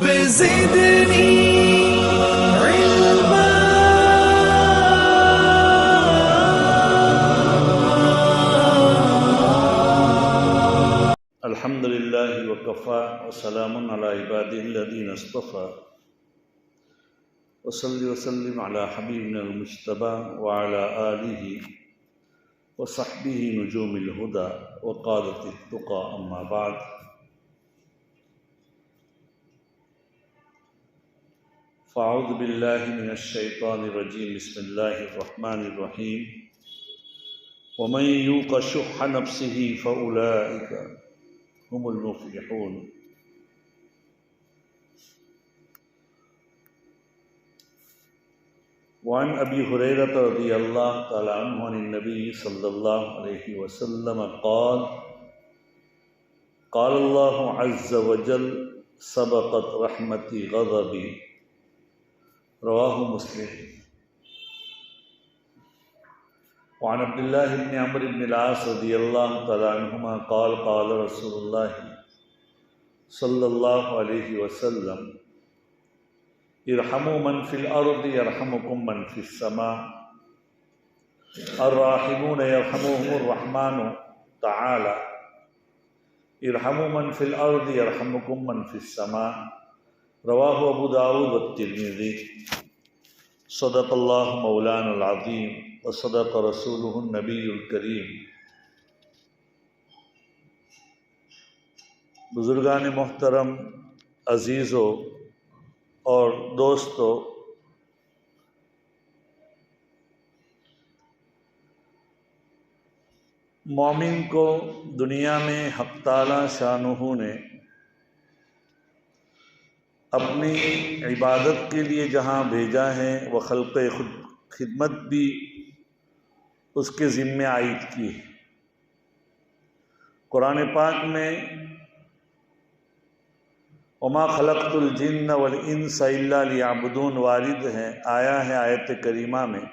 رب زدني علما. الحمد لله وكفى وسلام على عباده الذين اصطفى وصل وسلم على حبيبنا المجتبى وعلى آله وصحبه نجوم الهدى وقادة التقى. أما بعد، فأعوذ بالله من الشيطان الرجيم. بسم الله الرحمن الرحيم. ومن يوق شح نفسه فأولئك هم المفلحون. وعن أبي هريرة رضي الله تعالى عنه عن النبي صلى الله عليه وسلم قال: قال الله عز وجل: سبقت رحمتي غضبي. رواه مسلم. وعن عبد الله بن عمرو بن العاص رضي الله تعالى عنهما قال: قال رسول الله صلى الله عليه وسلم: ارحموا من في الأرض يرحمكم من في السماء، الراحمون يرحمهم الرحمن تعالى، ارحموا من في الأرض يرحمكم من في السماء. رواه ابو داود والترمذی. صدق اللہ مولانا العظیم وصدق رسولہ النبی الکریم. بزرگان محترم، عزیزو اور دوستو، مومن کو دنیا میں حق تعالی شانہ نے اپنی عبادت کے لیے جہاں بھیجا ہے، وہ خلق خدمت بھی اس کے ذمہ عائد کی ہے. قرآن پاک میں وما خلقت الجن والانس الا لیعبدون وارد ہے، آیا ہے آیت کریمہ میں.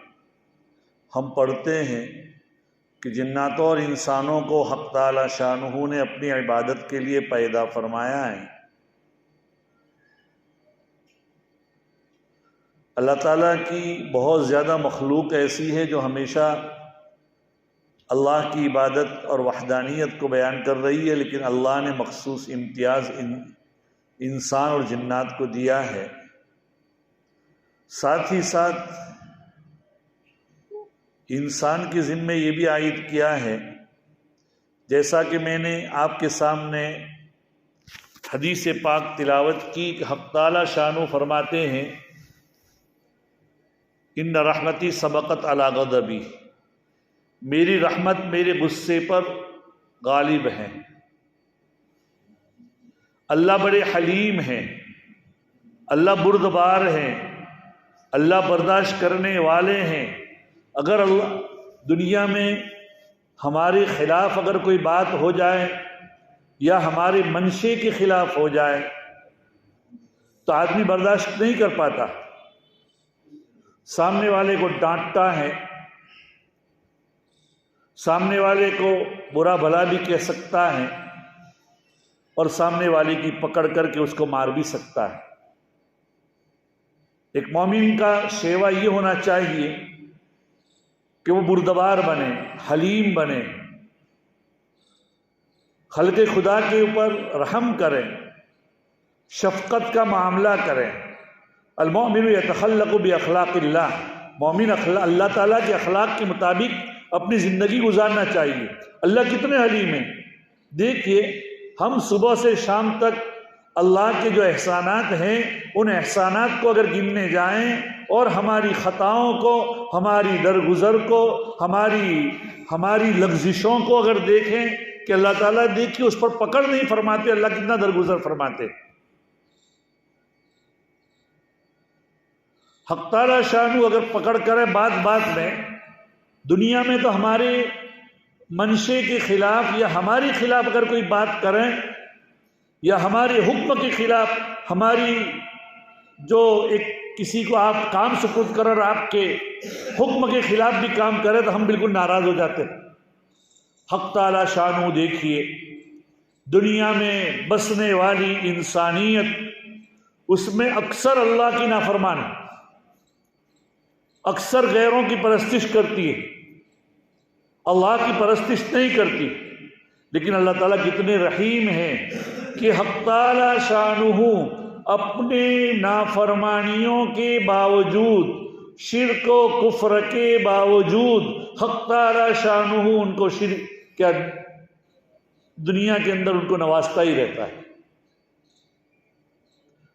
ہم پڑھتے ہیں کہ جناتوں اور انسانوں کو حق تعالی شانہ نے اپنی عبادت کے لیے پیدا فرمایا ہے. اللہ تعالیٰ کی بہت زیادہ مخلوق ایسی ہے جو ہمیشہ اللہ کی عبادت اور وحدانیت کو بیان کر رہی ہے، لیکن اللہ نے مخصوص امتیاز انسان اور جنات کو دیا ہے. ساتھ ہی ساتھ انسان کے ذمے یہ بھی عائد کیا ہے، جیسا کہ میں نے آپ کے سامنے حدیث پاک تلاوت کی کہ حق تعالی شانہ فرماتے ہیں: ان رحمتی سبقت علی غضبی، میری رحمت میرے غصے پر غالب ہے. اللہ بڑے حلیم ہیں، اللہ بردبار ہیں، اللہ برداشت کرنے والے ہیں. اگر اللہ دنیا میں ہمارے خلاف اگر کوئی بات ہو جائے یا ہمارے منشے کے خلاف ہو جائے تو آدمی برداشت نہیں کر پاتا. سامنے والے کو ڈانٹتا ہے، سامنے والے کو برا بھلا بھی کہہ سکتا ہے، اور سامنے والے کی پکڑ کر کے اس کو مار بھی سکتا ہے. ایک مومن کا شیوا یہ ہونا چاہیے کہ وہ بردبار بنے، حلیم بنے، خلق خدا کے اوپر رحم کریں، شفقت کا معاملہ کریں. المؤمن یتخلق باخلاق اللہ، مومن اللہ تعالیٰ کے اخلاق کے مطابق اپنی زندگی گزارنا چاہیے. اللہ کتنے حلیم ہیں. دیکھیے، ہم صبح سے شام تک اللہ کے جو احسانات ہیں ان احسانات کو اگر گننے جائیں اور ہماری خطاؤں کو، ہماری درگزر کو، ہماری لغزشوں کو اگر دیکھیں کہ اللہ تعالیٰ دیکھیے اس پر پکڑ نہیں فرماتے، اللہ کتنا درگزر فرماتے. حق تعالی شانہ اگر پکڑ کرے بات میں، دنیا میں تو ہمارے منشے کے خلاف یا ہماری خلاف اگر کوئی بات کریں یا ہمارے حکم کے خلاف، ہماری جو ایک کسی کو آپ کام سپرد کر اور آپ کے حکم کے خلاف بھی کام کرے تو ہم بالکل ناراض ہو جاتے ہیں. حق تعالی شانہ دیکھیے، دنیا میں بسنے والی انسانیت اس میں اکثر اللہ کی نافرمانی، اکثر غیروں کی پرستش کرتی ہے، اللہ کی پرستش نہیں کرتی۔ لیکن اللہ تعالیٰ کتنے رحیم ہیں کہ حق تعالی شانہ اپنے نافرمانیوں کے باوجود، شرک و کفر کے باوجود، حق تعالی شانہ ان کو کیا دنیا کے اندر ان کو نوازتا ہی رہتا ہے،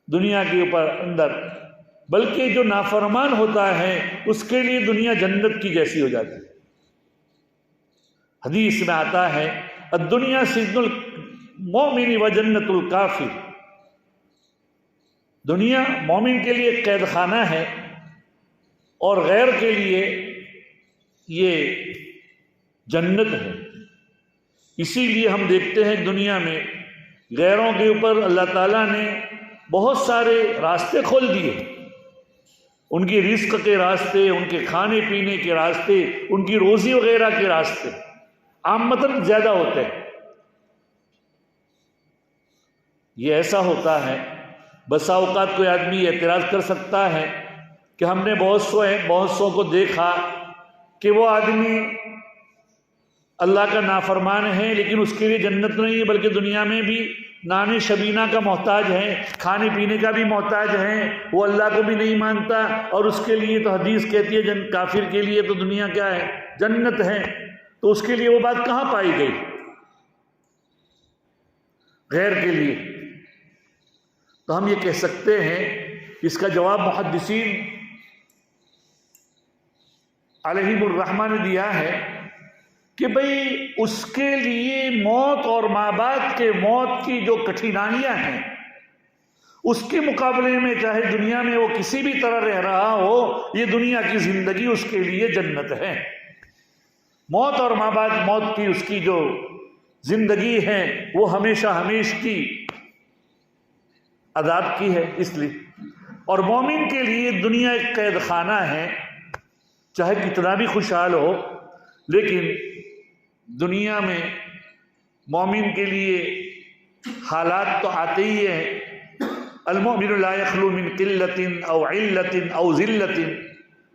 دنیا کے اوپر اندر۔ بلکہ جو نافرمان ہوتا ہے اس کے لیے دنیا جنت کی جیسی ہو جاتی ہے۔ حدیث میں آتا ہے الدنیا سجن المؤمن و جنت الکافر، دنیا مومن کے لیے قید خانہ ہے اور غیر کے لیے یہ جنت ہے۔ اسی لیے ہم دیکھتے ہیں دنیا میں غیروں کے اوپر اللہ تعالیٰ نے بہت سارے راستے کھول دیے، ان کی رزق کے راستے، ان کے کھانے پینے کے راستے، ان کی روزی وغیرہ کے راستے عامتاً زیادہ ہوتے ہیں۔ یہ ایسا ہوتا ہے، بسا اوقات کوئی آدمی اعتراض کر سکتا ہے کہ ہم نے بہت سو کو دیکھا کہ وہ آدمی اللہ کا نافرمان ہے لیکن اس کے لیے جنت نہیں ہے، بلکہ دنیا میں بھی نان شبینہ کا محتاج ہے، کھانے پینے کا بھی محتاج ہے، وہ اللہ کو بھی نہیں مانتا، اور اس کے لیے تو حدیث کہتی ہے کافر کے لیے تو دنیا کیا ہے؟ جنت ہے۔ تو اس کے لیے وہ بات کہاں پائی گئی غیر کے لیے؟ تو ہم یہ کہہ سکتے ہیں، اس کا جواب محدثین علیہم الرحمہ نے دیا ہے کہ بھئی اس کے لیے موت اور ماں باپ کے موت کی جو کٹھنائیاں ہیں اس کے مقابلے میں چاہے دنیا میں وہ کسی بھی طرح رہ رہا ہو، یہ دنیا کی زندگی اس کے لیے جنت ہے۔ موت اور ماں باپ موت کی اس کی جو زندگی ہے وہ ہمیشہ ہمیشہ کی عذاب کی ہے، اس لیے۔ اور مومن کے لیے دنیا ایک قید خانہ ہے، چاہے کتنا بھی خوشحال ہو، لیکن دنیا میں مومن کے لیے حالات تو آتے ہی ہیں۔ المؤمن لا یخلو من قلت او علت او ذلت،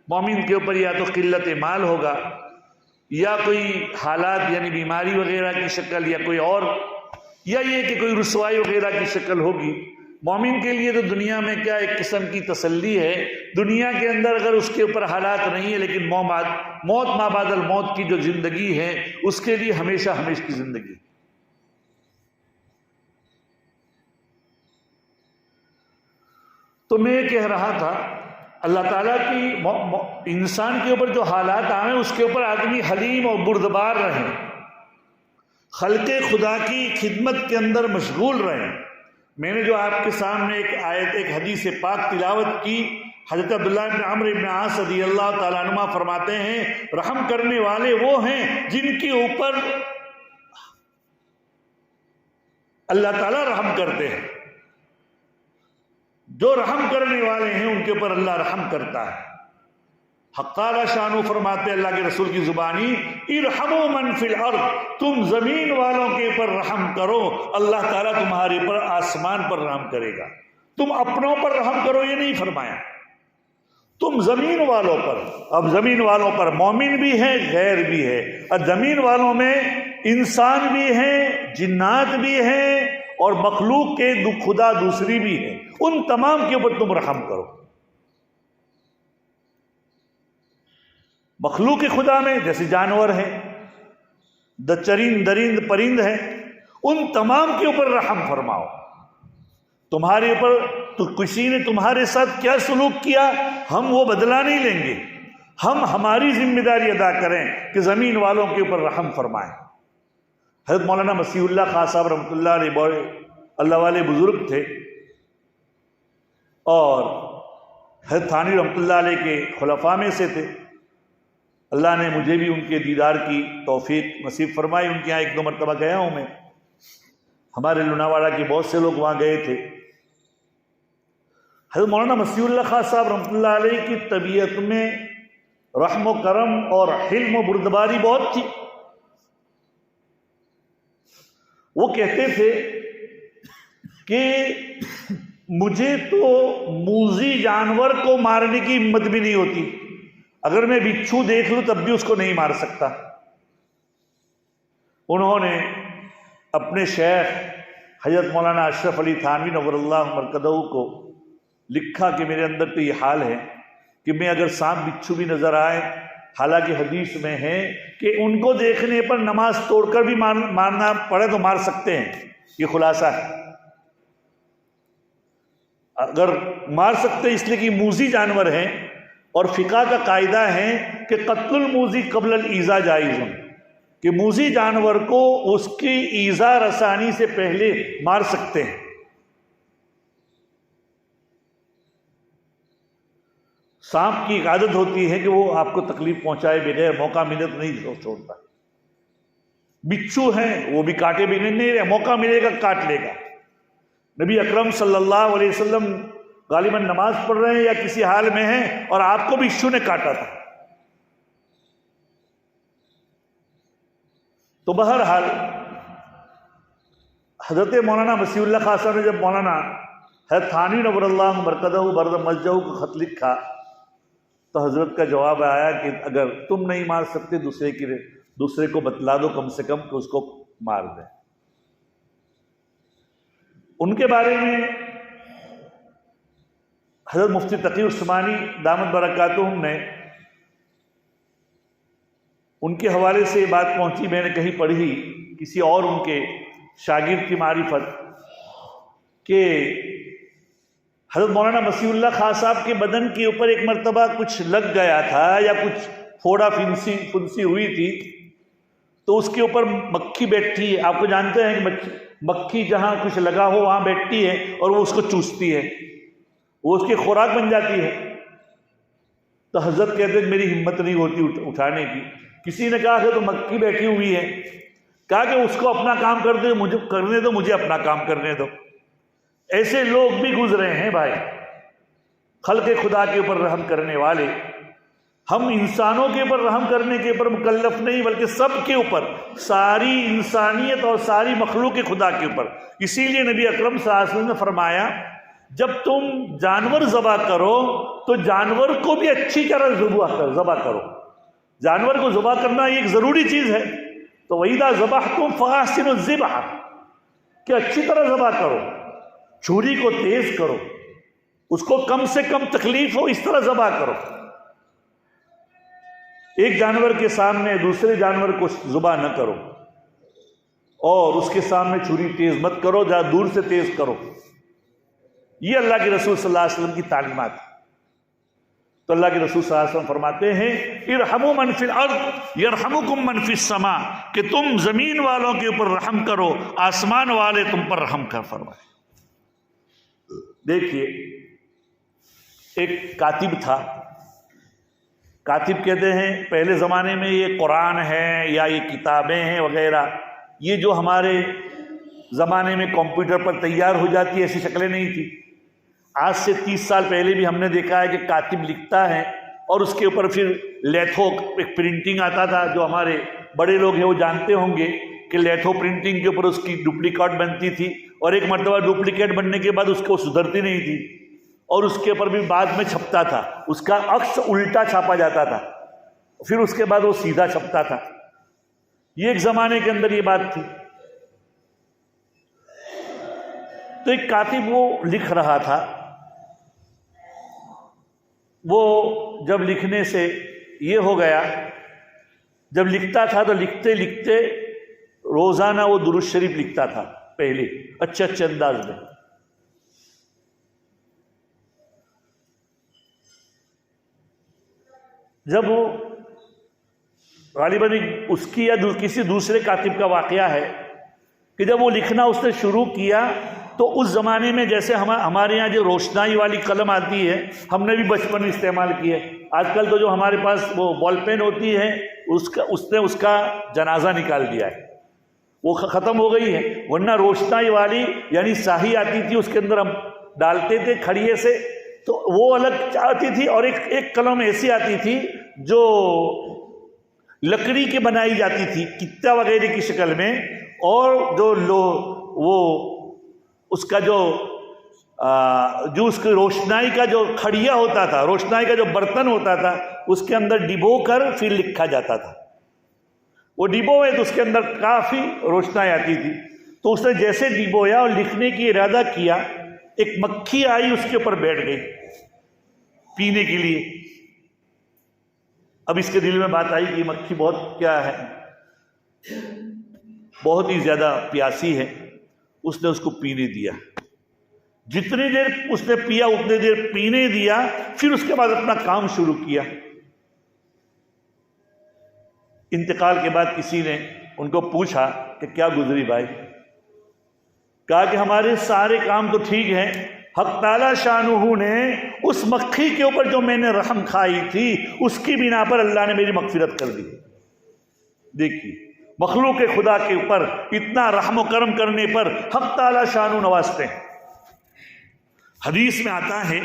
مومن کے اوپر یا تو قلت مال ہوگا یا کوئی حالات یعنی بیماری وغیرہ کی شکل، یا کوئی اور، یا یہ کہ کوئی رسوائی وغیرہ کی شکل ہوگی۔ مومن کے لیے تو دنیا میں کیا ایک قسم کی تسلی ہے، دنیا کے اندر اگر اس کے اوپر حالات نہیں ہے لیکن موت ما بعد الموت کی جو زندگی ہے اس کے لیے ہمیشہ ہمیشہ کی زندگی۔ تو میں یہ کہہ رہا تھا اللہ تعالیٰ کی انسان کے اوپر جو حالات آئے اس کے اوپر آدمی حلیم اور بردبار رہے، خلق خدا کی خدمت کے اندر مشغول رہے۔ میں نے جو آپ کے سامنے ایک آیت، ایک حدیث پاک تلاوت کی، حضرت عبداللہ بن عمرو بن عاص رضی اللہ تعالیٰ عنہ فرماتے ہیں رحم کرنے والے وہ ہیں جن کے اوپر اللہ تعالیٰ رحم کرتے ہیں، جو رحم کرنے والے ہیں ان کے اوپر اللہ رحم کرتا ہے۔ حق تعالی شانو فرماتے اللہ کے رسول کی زبانی ارحموا من فی الارض، تم زمین والوں کے اوپر رحم کرو، اللہ تعالیٰ تمہارے پر آسمان پر رحم کرے گا۔ تم اپنوں پر رحم کرو یہ نہیں فرمایا، تم زمین والوں پر۔ اب زمین والوں پر مومن بھی ہے، غیر بھی ہے، اور زمین والوں میں انسان بھی ہیں، جنات بھی ہیں، اور مخلوق کے خدا دوسری بھی ہے، ان تمام کے اوپر تم رحم کرو۔ مخلوق خدا میں جیسے جانور ہیں، چرند درند پرند ہیں، ان تمام کے اوپر رحم فرماؤ۔ تمہارے اوپر تو کسی نے تمہارے ساتھ کیا سلوک کیا ہم وہ بدلہ نہیں لیں گے، ہم ہماری ذمہ داری ادا کریں کہ زمین والوں کے اوپر رحم فرمائیں۔ حضرت مولانا مسیح اللہ خان صاحب رحمۃ اللہ علیہ بڑے اللہ والے بزرگ تھے، اور حضرت تھانوی رحمۃ اللہ علیہ کے خلفاء میں سے تھے۔ اللہ نے مجھے بھی ان کے دیدار کی توفیق نصیب فرمائی، ان کے یہاں ایک دو مرتبہ گیا ہوں میں، ہمارے لوناواڑہ کے بہت سے لوگ وہاں گئے تھے۔ حضرت مولانا مسیح اللہ خان صاحب رحمۃ اللہ علیہ کی طبیعت میں رحم و کرم اور حلم و بردباری بہت تھی۔ وہ کہتے تھے کہ مجھے تو موذی جانور کو مارنے کی ہمت بھی نہیں ہوتی، اگر میں بچھو دیکھ لوں تب بھی اس کو نہیں مار سکتا۔ انہوں نے اپنے شیخ حضرت مولانا اشرف علی تھانوی نور اللہ مرکزہ کو لکھا کہ میرے اندر تو یہ حال ہے کہ میں اگر سانپ بچھو بھی نظر آئے، حالانکہ حدیث میں ہے کہ ان کو دیکھنے پر نماز توڑ کر بھی مارنا پڑے تو مار سکتے ہیں، یہ خلاصہ ہے۔ اگر مار سکتے اس لیے کہ موذی جانور ہیں، اور فقہ کا قاعدہ ہے کہ قتل الموذی قبل الایذاء جائز، کہ موذی جانور کو اس کی ایذا رسانی سے پہلے مار سکتے ہیں۔ سانپ کی ایک عادت ہوتی ہے کہ وہ آپ کو تکلیف پہنچائے بغیر موقع ملے تو نہیں چھوڑتا۔ بچھو ہیں وہ بھی کاٹے بھی نہیں رہے، موقع ملے گا کاٹ لے گا۔ نبی اکرم صلی اللہ علیہ وسلم غالباً نماز پڑھ رہے ہیں یا کسی حال میں ہیں اور آپ کو بچھو نے کاٹا تھا۔ تو بہرحال حضرت مولانا مسیح اللہ خان صاحب نے جب مولانا حضرت تھانوی نور اللہ مرکزہ برد مسجد کو خط لکھا تو حضرت کا جواب آیا کہ اگر تم نہیں مار سکتے دوسرے کو بتلا دو کم سے کم کہ اس کو مار دیں۔ ان کے بارے میں حضرت مفتی تقی عثمانی دامت برکاتہم نے ان کے حوالے سے یہ بات پہنچی، میں نے کہیں پڑھی کسی اور ان کے شاگرد کی معرفت، کہ حضرت مولانا مسیح اللہ خان صاحب کے بدن کے اوپر ایک مرتبہ کچھ لگ گیا تھا یا کچھ پھوڑا پھنسی ہوئی تھی، تو اس کے اوپر مکھی بیٹھتی ہے۔ آپ کو جانتے ہیں کہ مکھی جہاں کچھ لگا ہو وہاں بیٹھتی ہے اور وہ اس کو چوستی ہے، وہ اس کی خوراک بن جاتی ہے۔ تو حضرت کہتے ہیں میری ہمت نہیں ہوتی اٹھانے کی۔ کسی نے کہا کہ تو مکھی بیٹھی ہوئی ہے، کہا کہ اس کو اپنا کام کرنے دو، مجھے اپنا کام کرنے دو۔ ایسے لوگ بھی گزرے ہیں بھائی، خلق خدا کے اوپر رحم کرنے والے۔ ہم انسانوں کے اوپر رحم کرنے کے اوپر مکلف نہیں، بلکہ سب کے اوپر، ساری انسانیت اور ساری مخلوق خدا کے اوپر۔ اسی لیے نبی اکرم صلی اللہ علیہ وسلم نے فرمایا جب تم جانور ذبح کرو تو جانور کو بھی اچھی طرح ذبح کرو۔ جانور کو ذبح کرنا یہ ایک ضروری چیز ہے۔ تو وَإِذَا ذَبَحْتُمْ فَأَحْسِنُوا الذِّبْحَ، کہ اچھی طرح ذبح کرو، چھری کو تیز کرو، اس کو کم سے کم تکلیف ہو اس طرح ذبح کرو۔ ایک جانور کے سامنے دوسرے جانور کو ذبح نہ کرو، اور اس کے سامنے چھری تیز مت کرو، جہاں دور سے تیز کرو۔ یہ اللہ کے رسول صلی اللہ علیہ وسلم کی تعلیمات۔ تو اللہ کے رسول صلی اللہ علیہ وسلم فرماتے ہیں ارحموا من فی الارض یرحمکم من فی السماء، کہ تم زمین والوں کے اوپر رحم کرو، آسمان والے تم پر رحم کر فرمائے۔ دیکھیے ایک کاتب تھا، کاتب کہتے ہیں پہلے زمانے میں یہ قرآن ہے یا یہ کتابیں ہیں وغیرہ، یہ جو ہمارے زمانے میں کمپیوٹر پر تیار ہو جاتی ہے ایسی شکلیں نہیں تھی۔ آج سے 30 سال پہلے بھی ہم نے دیکھا ہے کہ کاتب لکھتا ہے اور اس کے اوپر پھر لیتھو ایک پرنٹنگ آتا تھا، جو ہمارے بڑے لوگ ہیں وہ جانتے ہوں گے کہ لیتھو پرنٹنگ کے اوپر اس کی ڈپلیکیٹ بنتی تھی، اور ایک مرتبہ ڈپلیکیٹ بننے کے بعد اس کو سدھرتی نہیں تھی، اور اس کے اوپر بھی بعد میں چھپتا تھا، اس کا عکس الٹا چھاپا جاتا تھا، پھر اس کے بعد وہ سیدھا چھپتا تھا۔ یہ ایک زمانے کے اندر یہ بات تھی۔ تو ایک کاتب وہ لکھ رہا تھا، وہ جب لکھنے سے یہ ہو گیا، جب لکھتا تھا تو لکھتے لکھتے روزانہ وہ درود شریف لکھتا تھا پہلے اچھے انداز میں۔ جب وہ غالباً اس کی یا کسی دوسرے کاتب کا واقعہ ہے کہ جب وہ لکھنا اس نے شروع کیا تو اس زمانے میں جیسے ہمارے یہاں جو روشنائی والی قلم آتی ہے، ہم نے بھی بچپن میں استعمال کی ہے۔ آج کل تو جو ہمارے پاس وہ بال پین ہوتی ہے اس نے اس کا جنازہ نکال دیا ہے، وہ ختم ہو گئی ہے۔ ورنہ روشنائی والی یعنی سیاہی آتی تھی، اس کے اندر ہم ڈالتے تھے کھڑیے سے، تو وہ الگ آتی تھی، اور ایک قلم ایسی آتی تھی جو لکڑی کے بنائی جاتی تھی کتا وغیرہ کی شکل میں، اور جو وہ اس کا جو جو اس کی روشنائی کا جو کھڑیا ہوتا تھا، روشنائی کا جو برتن ہوتا تھا، اس کے اندر ڈبو کر پھر لکھا جاتا تھا. وہ ڈبوئے تو اس کے اندر کافی روشنائی آتی تھی. تو اس نے جیسے ڈبویا اور لکھنے کی ارادہ کیا، ایک مکھی آئی اس کے اوپر بیٹھ گئی پینے کے لیے. اب اس کے دل میں بات آئی کہ مکھی بہت کیا ہے، بہت ہی زیادہ پیاسی ہے. اس نے اس کو پینے دیا. جتنی دیر اس نے پیا اتنی دیر پینے دیا، پھر اس کے بعد اپنا کام شروع کیا. انتقال کے بعد کسی نے ان کو پوچھا کہ کیا گزری بھائی؟ کہا کہ ہمارے سارے کام تو ٹھیک ہیں، حق تعالی شانہ نے اس مکھی کے اوپر جو میں نے رحم کھائی تھی اس کی بنا پر اللہ نے میری مغفرت کر دی. دیکھیے مخلوق خدا کے اوپر اتنا رحم و کرم کرنے پر حق تعالی شانہ نوازتے ہیں. حدیث میں آتا ہے،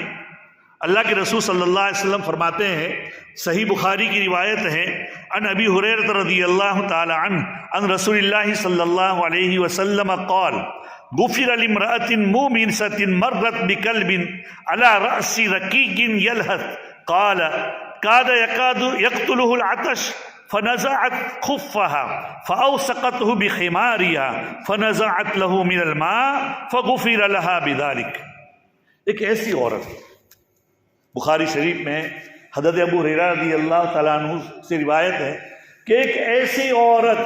اللہ کے رسول صلی اللہ علیہ وسلم فرماتے ہیں، صحیح بخاری کی روایت ہے، عن ابی ہریرہ رضی اللہ تعالی عنہ عن رسول اللہ صلی اللہ علیہ وسلم قال غفر لامرأة مؤمنة مرت بكلب على رأس رقيق يلهث قال كاد يكاد يقتله العطش فنزعت خفها فأوسقته بخمارها فنزعت له من الماء فغفر لها بذلك. ایک ایسی عورت، بخاری شریف میں حضرت ابو ہریرہ رضی اللہ تعالیٰ عنہ سے روایت ہے کہ ایک ایسی عورت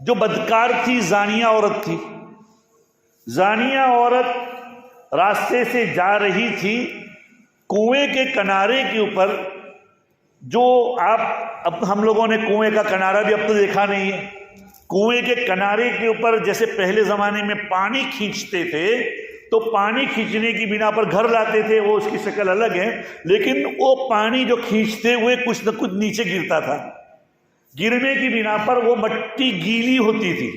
جو بدکار تھی، زانیہ عورت تھی. زانیہ عورت راستے سے جا رہی تھی، کنویں کے کنارے کے اوپر، جو اب ہم لوگوں نے کنویں کا کنارہ بھی اب تو دیکھا نہیں ہے. کنویں کے کنارے کے اوپر جیسے پہلے زمانے میں پانی کھینچتے تھے تو پانی کھینچنے کی بنا پر گھر لاتے تھے، وہ اس کی شکل الگ ہے، لیکن وہ پانی جو کھینچتے ہوئے کچھ نہ کچھ نیچے گرتا تھا. گرنے کی بنا پر وہ مٹی گیلی ہوتی تھی،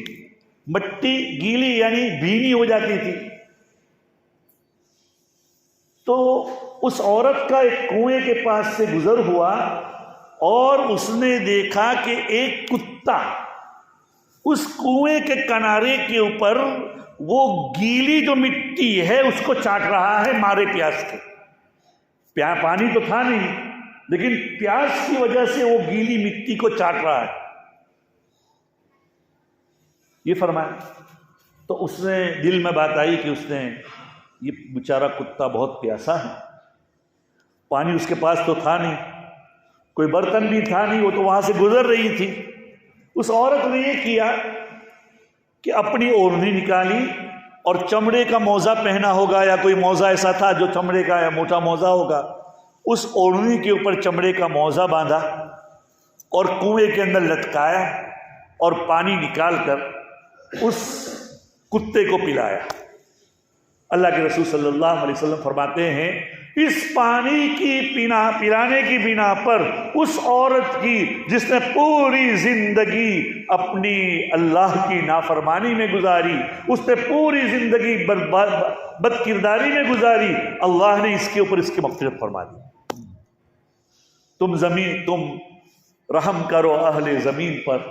مٹی گیلی یعنی بھینی ہو جاتی تھی. تو اس عورت کا ایک کنویں کے پاس سے گزر ہوا اور اس نے دیکھا کہ ایک کتا اس کنویں کے کنارے کے اوپر وہ گیلی جو مٹی ہے اس کو چاٹ رہا ہے مارے پیاس کے. پانی تو تھا نہیں، لیکن پیاس کی وجہ سے وہ گیلی مٹی کو چاٹ رہا ہے. یہ فرمایا. تو اس نے دل میں بات آئی کہ اس نے یہ بیچارہ کتا بہت پیاسا ہے، پانی اس کے پاس تو تھا نہیں، کوئی برتن بھی تھا نہیں، وہ تو وہاں سے گزر رہی تھی. اس عورت نے یہ کیا کہ اپنی اوڑھنی نکالی اور چمڑے کا موزہ پہنا ہوگا یا کوئی موزہ ایسا تھا جو چمڑے کا یا موٹا موزہ ہوگا، اس اوڑھنی کے اوپر چمڑے کا موزہ باندھا اور کنویں کے اندر لٹکایا اور پانی نکال کر اس کتے کو پلایا. اللہ کے رسول صلی اللہ علیہ وسلم فرماتے ہیں اس پانی کی پلانے کی بنا پر اس عورت کی جس نے پوری زندگی اپنی اللہ کی نافرمانی میں گزاری، اس نے پوری زندگی بد کرداری میں گزاری، اللہ نے اس کے اوپر اس کی مغفرت فرما دی. تم رحم کرو اہل زمین پر،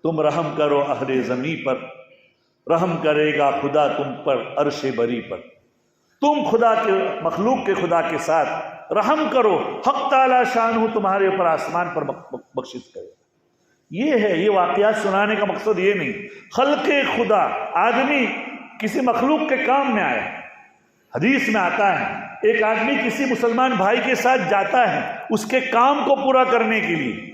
تم رحم کرو اہل زمین پر، رحم کرے گا خدا تم پر عرش بری پر. تم خدا کے مخلوق کے خدا کے ساتھ رحم کرو، حق تعالی شانہ تمہارے اوپر آسمان پر بخشش کرے. یہ ہے، یہ واقعات سنانے کا مقصد یہ نہیں. خلق خدا آدمی کسی مخلوق کے کام میں آیا. حدیث میں آتا ہے ایک آدمی کسی مسلمان بھائی کے ساتھ جاتا ہے اس کے کام کو پورا کرنے کے لیے،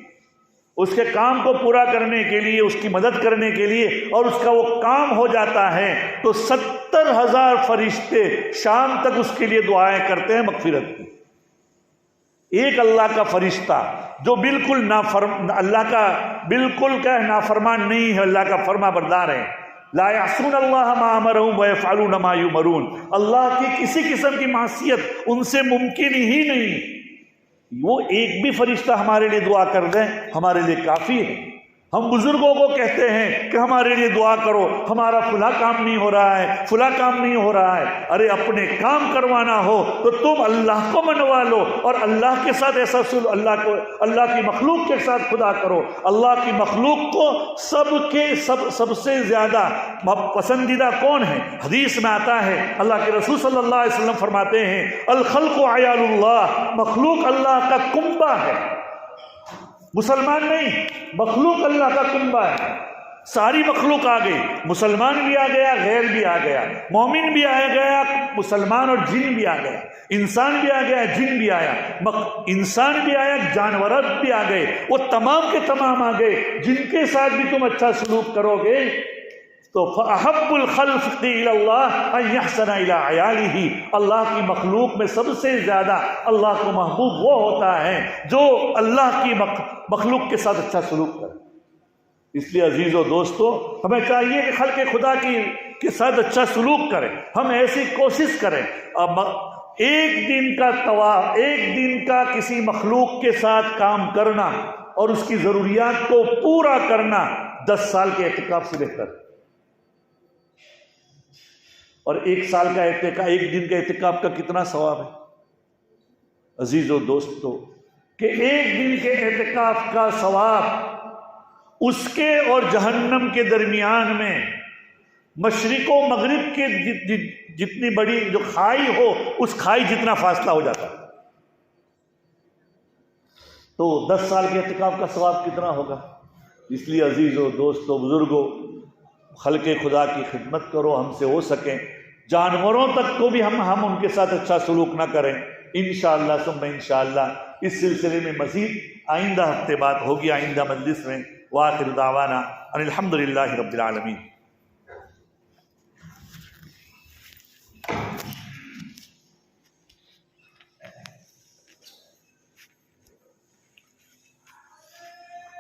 اس کے کام کو پورا کرنے کے لیے، اس کی مدد کرنے کے لیے، اور اس کا وہ کام ہو جاتا ہے تو 70,000 فرشتے شام تک اس کے لیے دعائیں کرتے ہیں مغفرت کی. ایک اللہ کا فرشتہ جو بالکل اللہ کا بالکل نافرمان نہیں ہے، اللہ کا فرما بردار ہے. لا یعصون اللہ ما امرهم ویفعلون ما یؤمرون. اللہ کی کسی قسم کی معصیت ان سے ممکن ہی نہیں. وہ ایک بھی فرشتہ ہمارے لیے دعا کر دیں ہمارے لیے کافی ہے. ہم بزرگوں کو کہتے ہیں کہ ہمارے لیے دعا کرو، ہمارا فلاں کام نہیں ہو رہا ہے، فلاں کام نہیں ہو رہا ہے۔ ارے اپنے کام کروانا ہو تو تم اللہ کو منوا لو، اور اللہ کے ساتھ ایسا اللہ کی مخلوق کے ساتھ خدا کرو۔ اللہ کی مخلوق کو سب سے زیادہ پسندیدہ کون ہے؟ حدیث میں آتا ہے، اللہ کے رسول صلی اللہ علیہ وسلم فرماتے ہیں الخلق عیال اللہ، مخلوق اللہ کا کنبہ ہے، مسلمان نہیں، مخلوق اللہ کا کنبہ ہے۔ ساری مخلوق آ گئی، مسلمان بھی آ گیا، غیر بھی آ گیا، مومن بھی آ گیا، مسلمان اور جن بھی آ گیا، انسان بھی آ گیا، جن بھی آیا، انسان بھی آیا، جانورات بھی آ گئے، وہ تمام کے تمام آ گئے۔ جن کے ساتھ بھی تم اچھا سلوک کرو گے تو فَأَحَبُّ الْخَلْقِ إِلَى اللَّهِ أَن يَحْسَنَ إِلَىٰ عِيَالِهِ، اللہ کی مخلوق میں سب سے زیادہ اللہ کو محبوب وہ ہوتا ہے جو اللہ کی مخلوق کے ساتھ اچھا سلوک کرے۔ اس لیے عزیز و دوستو، ہمیں چاہیے کہ خلق خدا کے ساتھ اچھا سلوک کریں، ہم ایسی کوشش کریں۔ اب ایک دن کا طواف، ایک دن کا کسی مخلوق کے ساتھ کام کرنا اور اس کی ضروریات کو پورا کرنا 10 سال کے اعتکاف سے بہتر۔ اور 1 سال کا اعتکاف، ایک دن کا اعتکاف کا کتنا ثواب ہے عزیز و دوستو، کہ ایک دن کے اعتکاف کا ثواب اس کے اور جہنم کے درمیان میں مشرق و مغرب کے جتنی بڑی جو کھائی ہو، اس کھائی جتنا فاصلہ ہو جاتا ہے۔ تو 10 سال کے اعتکاف کا ثواب کتنا ہوگا؟ اس لیے عزیز و دوستو، بزرگوں، خلق خدا کی خدمت کرو، ہم سے ہو سکیں جانوروں تک کو بھی ہم ان کے ساتھ اچھا سلوک نہ کریں۔ انشاءاللہ ثم انشاءاللہ اس سلسلے میں مزید آئندہ ہفتے بات ہوگی، آئندہ مجلس میں۔ وآخر دعوانا ان الحمدللہ رب العالمین۔